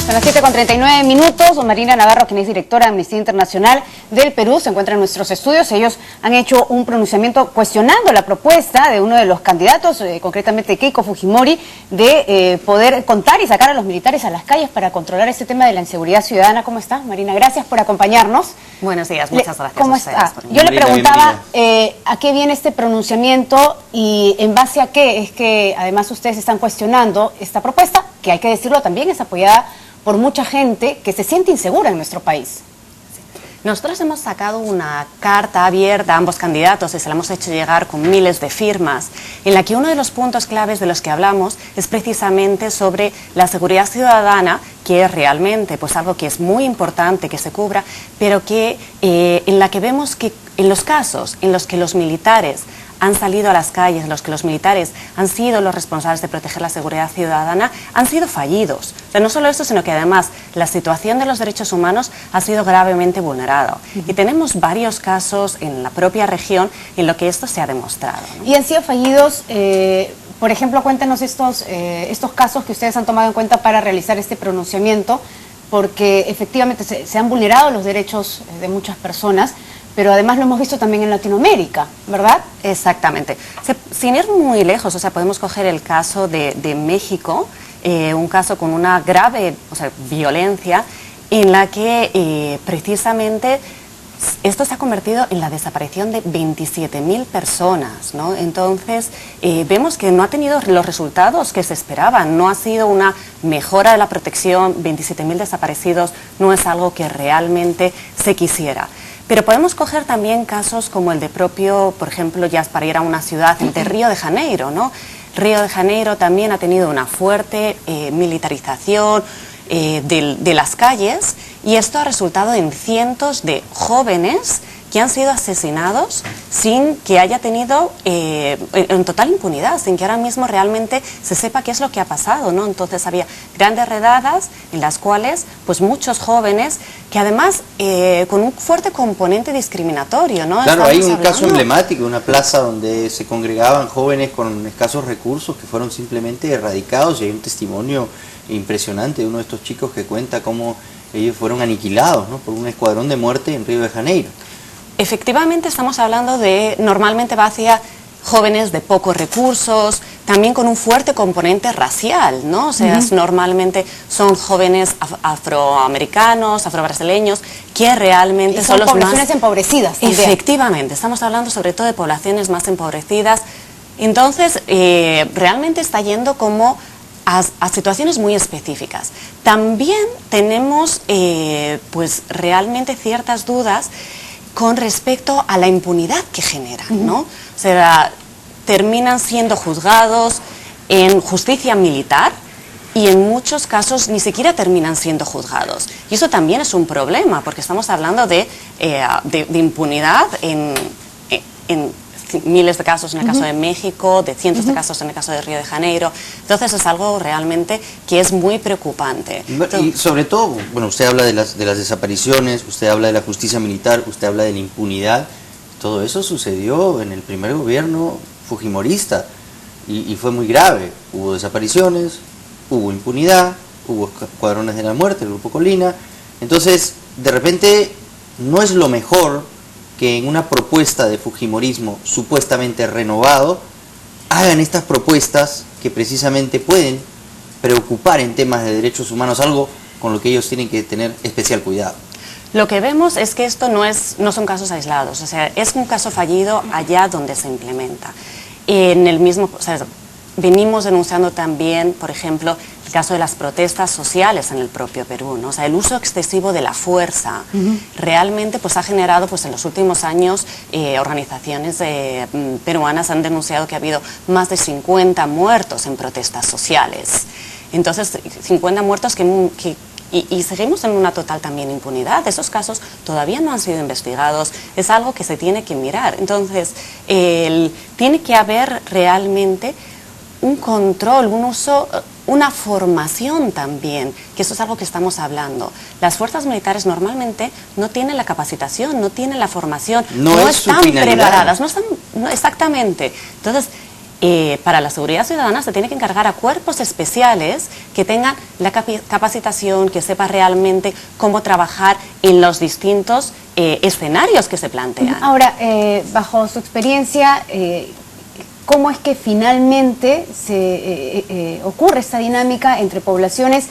Son las 7:39. Marina Navarro, quien es directora de Amnistía Internacional del Perú, se encuentra en nuestros estudios. Ellos han hecho un pronunciamiento cuestionando la propuesta de uno de los candidatos, concretamente Keiko Fujimori, de poder contar y sacar a los militares a las calles para controlar este tema de la inseguridad ciudadana. ¿Cómo está, Marina? Gracias por acompañarnos. Buenos días, muchas gracias. ¿Cómo está? Yo le preguntaba a qué viene este pronunciamiento y en base a qué es que además ustedes están cuestionando esta propuesta, que hay que decirlo también es apoyada por mucha gente que se siente insegura en nuestro país. Nosotros hemos sacado una carta abierta a ambos candidatos y se la hemos hecho llegar con miles de firmas, en la que uno de los puntos claves de los que hablamos es precisamente sobre la seguridad ciudadana, que es realmente pues algo que es muy importante que se cubra, pero que en la que vemos que en los casos en los que los militares han salido a las calles, en los que los militares han sido los responsables de proteger la seguridad ciudadana, han sido fallidos. O sea, no solo eso, sino que además la situación de los derechos humanos ha sido gravemente vulnerada. Y tenemos varios casos en la propia región en lo que esto se ha demostrado, ¿no? Y han sido fallidos, por ejemplo, cuéntenos estos casos que ustedes han tomado en cuenta para realizar este pronunciamiento, porque efectivamente se han vulnerado los derechos de muchas personas, pero además lo hemos visto también en Latinoamérica, ¿verdad? Exactamente. Sin ir muy lejos, o sea, podemos coger el caso de México, un caso con una grave violencia, en la que precisamente esto se ha convertido en la desaparición de 27.000 personas, ¿no? Entonces, vemos que no ha tenido los resultados que se esperaban, no ha sido una mejora de la protección, 27.000 desaparecidos no es algo que realmente se quisiera. Pero podemos coger también casos como el de propio, por ejemplo, ya para ir a una ciudad, el de Río de Janeiro, ¿no? Río de Janeiro también ha tenido una fuerte militarización de las calles, y esto ha resultado en cientos de jóvenes que han sido asesinados sin que haya tenido, en total impunidad, sin que ahora mismo realmente se sepa qué es lo que ha pasado, ¿no? Entonces había grandes redadas en las cuales pues muchos jóvenes, que además con un fuerte componente discriminatorio, ¿no? Claro, hay un caso emblemático, una plaza donde se congregaban jóvenes con escasos recursos que fueron simplemente erradicados, y hay un testimonio impresionante de uno de estos chicos que cuenta cómo ellos fueron aniquilados, ¿no?, por un escuadrón de muerte en Río de Janeiro. Efectivamente, estamos hablando de, normalmente va hacia jóvenes de pocos recursos, también con un fuerte componente racial, ¿no? O sea, normalmente son jóvenes afroamericanos, afrobrasileños, que realmente son los poblaciones empobrecidas también. Efectivamente, estamos hablando sobre todo de poblaciones más empobrecidas. Entonces, realmente está yendo como a situaciones muy específicas. También tenemos, pues, realmente ciertas dudas con respecto a la impunidad que generan, ¿no? O sea, terminan siendo juzgados en justicia militar y en muchos casos ni siquiera terminan siendo juzgados. Y eso también es un problema, porque estamos hablando de impunidad en miles de casos en el caso de México, de cientos de casos en el caso de Río de Janeiro. Entonces es algo realmente que es muy preocupante. Y sobre todo, bueno, usted habla de las desapariciones, usted habla de la justicia militar, usted habla de la impunidad. Todo eso sucedió en el primer gobierno fujimorista y fue muy grave. Hubo desapariciones, hubo impunidad, hubo escuadrones de la muerte, el Grupo Colina. Entonces, de repente, no es lo mejor que en una propuesta de fujimorismo supuestamente renovado hagan estas propuestas que precisamente pueden preocupar en temas de derechos humanos, algo con lo que ellos tienen que tener especial cuidado. Lo que vemos es que esto no son casos aislados, o sea, es un caso fallido allá donde se implementa. En el mismo, o sea, venimos denunciando también, por ejemplo, el caso de las protestas sociales en el propio Perú, ¿no? O sea, el uso excesivo de la fuerza realmente pues ha generado, pues en los últimos años, organizaciones peruanas han denunciado que ha habido más de 50 muertos en protestas sociales. Entonces, 50 muertos y seguimos en una total también impunidad. Esos casos todavía no han sido investigados, es algo que se tiene que mirar. Entonces, tiene que haber realmente un control, un uso, una formación también, que eso es algo que estamos hablando. Las fuerzas militares normalmente no tienen la capacitación, no tienen la formación, no están preparadas, no están, exactamente. Entonces, para la seguridad ciudadana se tiene que encargar a cuerpos especiales que tengan la capacitación, que sepan realmente cómo trabajar en los distintos escenarios que se plantean. Ahora, bajo su experiencia, ¿cómo es que finalmente ocurre esta dinámica entre poblaciones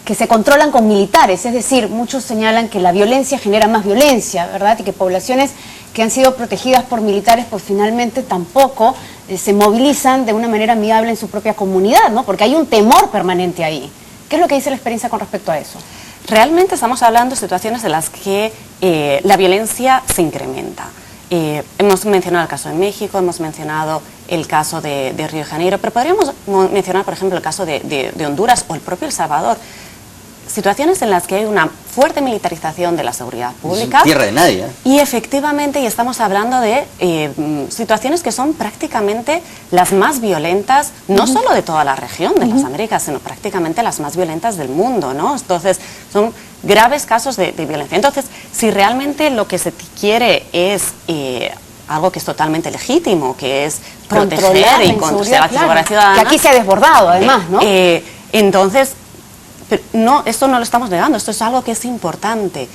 que se controlan con militares? Es decir, muchos señalan que la violencia genera más violencia, ¿verdad? Y que poblaciones que han sido protegidas por militares, pues finalmente tampoco se movilizan de una manera amigable en su propia comunidad, ¿no? Porque hay un temor permanente ahí. ¿Qué es lo que dice la experiencia con respecto a eso? Realmente estamos hablando de situaciones en las que la violencia se incrementa. Hemos mencionado el caso de México, hemos mencionado el caso de Río de Janeiro, pero podríamos mencionar, por ejemplo, el caso de Honduras o el propio El Salvador. Situaciones en las que hay una fuerte militarización de la seguridad pública. Tierra de nadie. Y efectivamente, y estamos hablando de situaciones que son prácticamente las más violentas, no solo de toda la región de las Américas, sino prácticamente las más violentas del mundo, ¿no? Entonces, son graves casos de violencia. Entonces, si realmente lo que se quiere es algo que es totalmente legítimo, que es proteger y controlar la seguridad ciudadana, que aquí se ha desbordado, además, ¿no? Entonces, no, esto no lo estamos negando, esto es algo que es importante.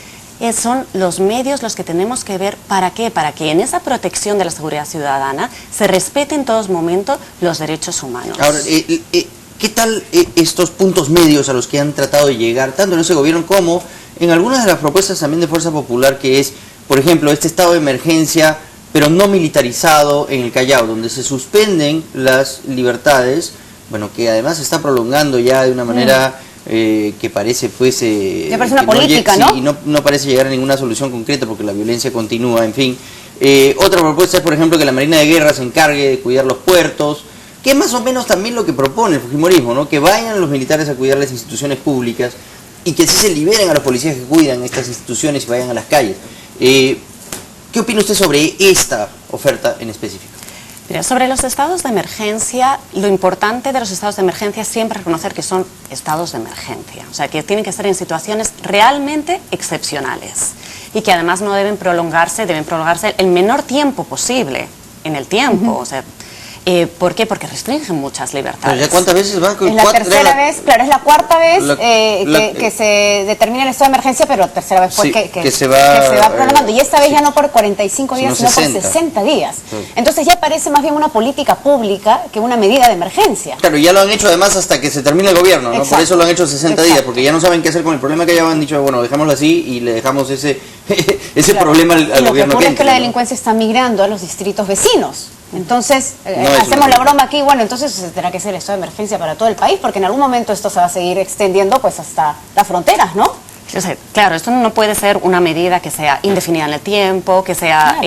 Son los medios los que tenemos que ver. ¿Para qué? Para que en esa protección de la seguridad ciudadana se respeten en todos momentos los derechos humanos. Ahora, ¿qué tal estos puntos medios a los que han tratado de llegar, tanto en ese gobierno como en algunas de las propuestas también de Fuerza Popular, que es, por ejemplo, este estado de emergencia, pero no militarizado en el Callao, donde se suspenden las libertades, bueno, que además se está prolongando ya de una manera que parece ya parece una política, ¿no? Sí, y no parece llegar a ninguna solución concreta porque la violencia continúa, en fin. Otra propuesta es, por ejemplo, que la Marina de Guerra se encargue de cuidar los puertos, que es más o menos también lo que propone el fujimorismo, ¿no? Que vayan los militares a cuidar las instituciones públicas y que sí se liberen a los policías que cuidan estas instituciones y vayan a las calles. ¿Qué opina usted sobre esta oferta en específico? Mira, sobre los estados de emergencia, lo importante de los estados de emergencia es siempre reconocer que son estados de emergencia, o sea, que tienen que estar en situaciones realmente excepcionales y que además no deben prolongarse el menor tiempo posible en el tiempo, o sea, ¿por qué? Porque restringen muchas libertades. ¿Ya cuántas veces va? Es la tercera vez, claro, es la cuarta vez que se determina el estado de emergencia, pero tercera vez pues, sí, que se va prolongando. Y esta vez ya no por 45 días, sino por 60 días. Sí. Entonces ya parece más bien una política pública que una medida de emergencia. Claro, ya lo han hecho además hasta que se termine el gobierno, ¿no? Por eso lo han hecho 60 días, porque ya no saben qué hacer con el problema que ya han dicho, bueno, dejémoslo así y le dejamos ese problema al gobierno. Lo que ocurre es que la ¿no? delincuencia está migrando a los distritos vecinos. Entonces, hacemos la broma aquí, bueno, entonces se tendrá que hacer el estado de emergencia para todo el país, porque en algún momento esto se va a seguir extendiendo pues hasta las fronteras, ¿no? O sea, claro, esto no puede ser una medida que sea indefinida en el tiempo, que sea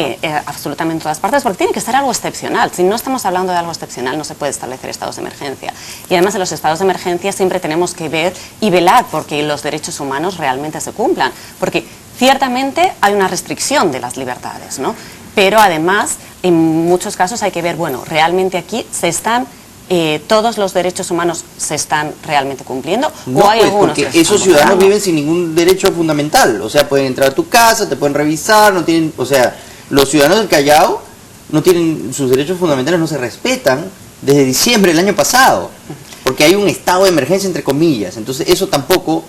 absolutamente en todas partes, porque tiene que ser algo excepcional. Si no estamos hablando de algo excepcional, no se puede establecer estados de emergencia. Y además en los estados de emergencia siempre tenemos que ver y velar porque los derechos humanos realmente se cumplan, porque ciertamente hay una restricción de las libertades, ¿no? Pero además, en muchos casos hay que ver, bueno, realmente aquí se están, todos los derechos humanos se están realmente cumpliendo, no, o hay pues, algunos porque esos ciudadanos viven sin ningún derecho fundamental, o sea, pueden entrar a tu casa, te pueden revisar, no tienen, o sea, los ciudadanos del Callao no tienen, sus derechos fundamentales no se respetan desde diciembre del año pasado, porque hay un estado de emergencia entre comillas, entonces eso tampoco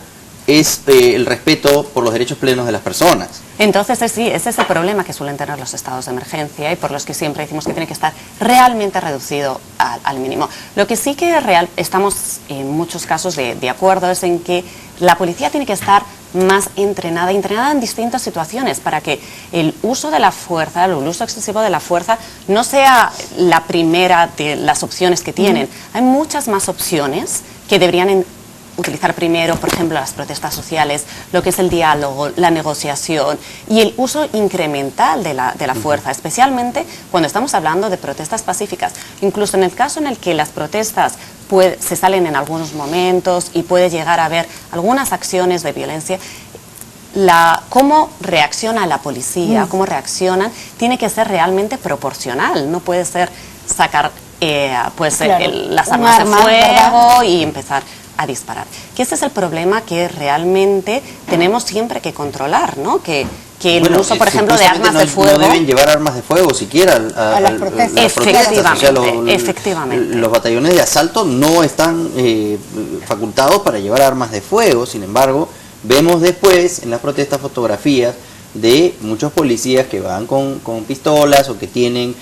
es el respeto por los derechos plenos de las personas. Entonces, sí, ese es el problema que suelen tener los estados de emergencia y por los que siempre decimos que tiene que estar realmente reducido al mínimo. Lo que sí que estamos en muchos casos de acuerdo es en que la policía tiene que estar más entrenada en distintas situaciones para que el uso de la fuerza, el uso excesivo de la fuerza no sea la primera de las opciones que tienen. Hay muchas más opciones que deberían utilizar primero, por ejemplo, las protestas sociales, lo que es el diálogo, la negociación y el uso incremental de la fuerza, especialmente cuando estamos hablando de protestas pacíficas. Incluso en el caso en el que las protestas se salen en algunos momentos y puede llegar a haber algunas acciones de violencia, cómo reacciona la policía, cómo reaccionan, tiene que ser realmente proporcional, no puede ser sacar las armas de fuego, ¿verdad? Y empezar a disparar. Que ese es el problema que realmente tenemos siempre que controlar, ¿no? Que que el uso, por ejemplo, de armas de fuego... No deben llevar armas de fuego siquiera a las protestas. Efectivamente, efectivamente. Los batallones de asalto no están facultados para llevar armas de fuego. Sin embargo, vemos después en las protestas fotografías de muchos policías que van con pistolas o que tienen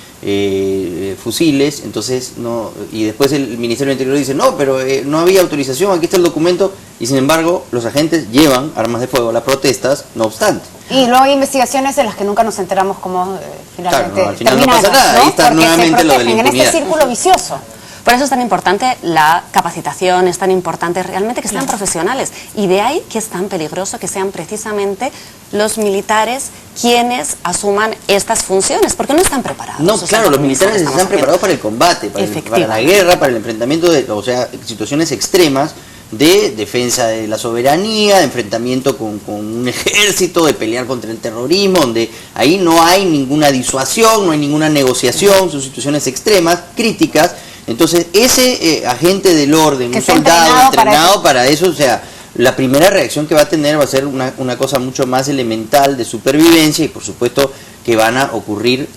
fusiles, entonces no, y después el Ministerio del Interior dice no, pero no había autorización, aquí está el documento, y sin embargo los agentes llevan armas de fuego a las protestas, no obstante. Y luego hay investigaciones de las que nunca nos enteramos cómo finalmente claro, al final terminaron, no pasa nada, ahí está porque nuevamente lo de la en impunidad. este círculo vicioso. Por eso es tan importante la capacitación, es tan importante realmente que sean profesionales. Y de ahí que es tan peligroso que sean precisamente los militares quienes asuman estas funciones, porque no están preparados. No, claro, los militares están preparados para el combate, para la guerra, para el enfrentamiento de, o sea, situaciones extremas de defensa de la soberanía, de enfrentamiento con un ejército, de pelear contra el terrorismo, donde ahí no hay ninguna disuasión, no hay ninguna negociación, son situaciones extremas, críticas. Entonces, ese agente del orden, un soldado entrenado para eso, o sea, la primera reacción que va a tener va a ser una cosa mucho más elemental de supervivencia, y por supuesto que van a ocurrir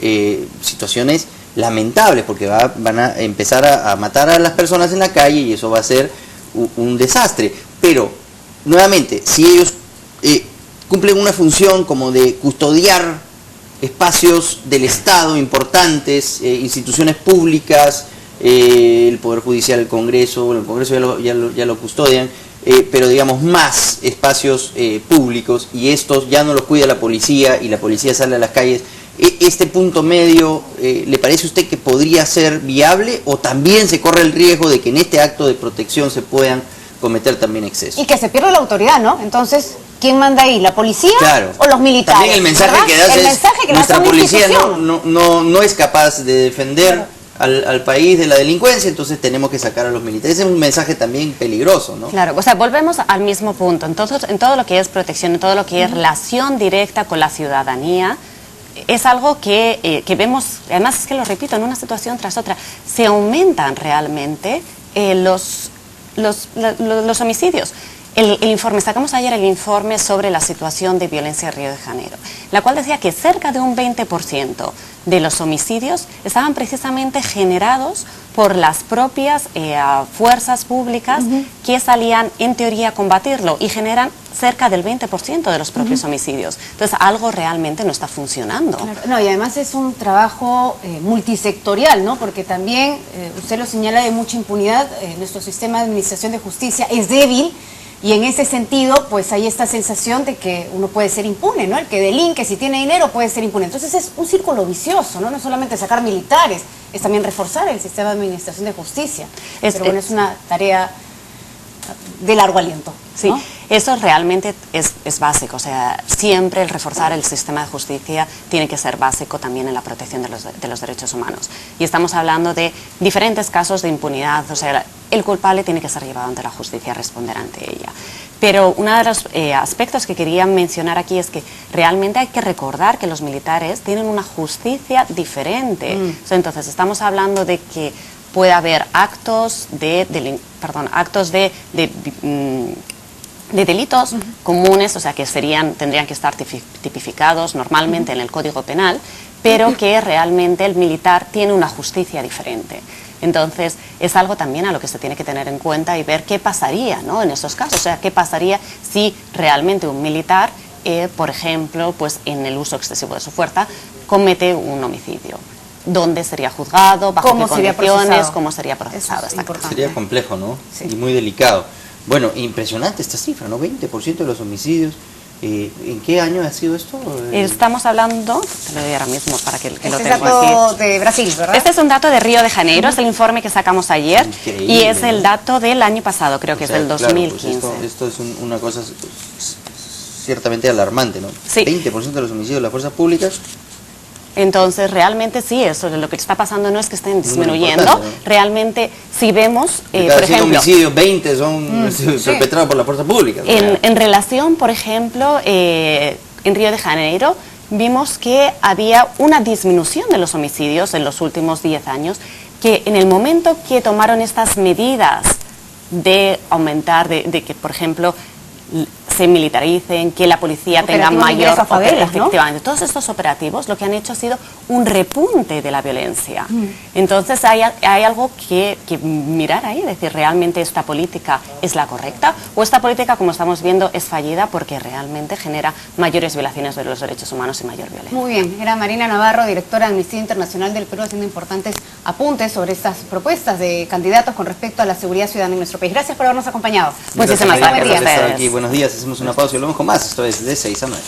situaciones lamentables, porque van a empezar a matar a las personas en la calle, y eso va a ser un desastre. Pero, nuevamente, si ellos cumplen una función como de custodiar espacios del Estado importantes, instituciones públicas, el Poder Judicial, el Congreso, bueno, el Congreso ya lo custodian, pero digamos más espacios públicos, y estos ya no los cuida la policía y la policía sale a las calles. ¿Este punto medio le parece a usted que podría ser viable, o también se corre el riesgo de que en este acto de protección se puedan cometer también excesos? Y que se pierda la autoridad, ¿no? Entonces, ¿quién manda ahí? ¿La policía o los militares? También el mensaje que das es que nuestra policía no es capaz de defender al país de la delincuencia, entonces tenemos que sacar a los militares. Ese es un mensaje también peligroso, ¿no? Claro, o sea, volvemos al mismo punto. Entonces, en todo lo que es protección, en todo lo que es relación directa con la ciudadanía, es algo que vemos, además es que lo repito, en una situación tras otra, se aumentan realmente los homicidios. El informe, sacamos ayer el informe sobre la situación de violencia en Río de Janeiro, la cual decía que cerca de un 20% de los homicidios estaban precisamente generados por las propias fuerzas públicas que salían en teoría a combatirlo, y generan cerca del 20% de los propios homicidios. Entonces algo realmente no está funcionando. Claro. No, y además es un trabajo multisectorial, ¿no? Porque también, usted lo señala, de mucha impunidad, nuestro sistema de administración de justicia es débil. Y en ese sentido, pues hay esta sensación de que uno puede ser impune, ¿no? El que delinque, si tiene dinero, puede ser impune. Entonces es un círculo vicioso, ¿no? No solamente sacar militares, es también reforzar el sistema de administración de justicia. Pero bueno, es una tarea de largo aliento, ¿no? Sí, eso realmente es básico. O sea, siempre el reforzar el sistema de justicia tiene que ser básico también en la protección de los derechos humanos. Y estamos hablando de diferentes casos de impunidad. O sea, el culpable tiene que ser llevado ante la justicia a responder ante ella. Pero uno de los aspectos que quería mencionar aquí es que realmente hay que recordar que los militares tienen una justicia diferente. O sea, entonces estamos hablando de que puede haber actos de delitos comunes, o sea, que tendrían que estar tipificados normalmente en el Código Penal, pero que realmente el militar tiene una justicia diferente. Entonces, es algo también a lo que se tiene que tener en cuenta y ver qué pasaría, ¿no?, en esos casos. O sea, qué pasaría si realmente un militar, por ejemplo, pues en el uso excesivo de su fuerza, comete un homicidio. ¿Dónde sería juzgado? ¿Bajo qué condiciones? ¿Cómo sería procesado? Sería complejo, ¿no? Sí. Y muy delicado. Bueno, impresionante esta cifra, ¿no? 20% de los homicidios. ¿En qué año ha sido esto? Estamos hablando, te lo doy ahora mismo para que lo tenga aquí. Este es dato de Brasil, ¿verdad? Este es un dato de Río de Janeiro, es el informe que sacamos ayer. Increíble. Y es el dato del año pasado, creo que es del 2015. Pues esto es una cosa ciertamente alarmante, ¿no? Sí. 20% de los homicidios de las fuerzas públicas. Entonces, realmente sí, eso lo que está pasando no es que estén disminuyendo, ¿no? Realmente, si vemos, por ejemplo... homicidios, 20 son perpetrados por la fuerza pública. En relación, por ejemplo, en Río de Janeiro, vimos que había una disminución de los homicidios en los últimos 10 años, que en el momento que tomaron estas medidas de aumentar, de que, por ejemplo, se militaricen, que la policía tenga Operativos de mayor... ingreso a favelas, ¿no? Efectivamente, todos estos operativos lo que han hecho ha sido un repunte de la violencia. Entonces hay algo que mirar ahí, decir, ¿realmente esta política es la correcta? ¿O esta política, como estamos viendo, es fallida porque realmente genera mayores violaciones de los derechos humanos y mayor violencia? Muy bien, era Marina Navarro, directora de Amnistía Internacional del Perú, haciendo importantes apuntes sobre estas propuestas de candidatos con respecto a la seguridad ciudadana en nuestro país. Gracias por habernos acompañado. Muchísimas gracias a por estar ustedes. aquí. Buenos días, hacemos una pausa y volvemos con más. Esto es de 6 a 9.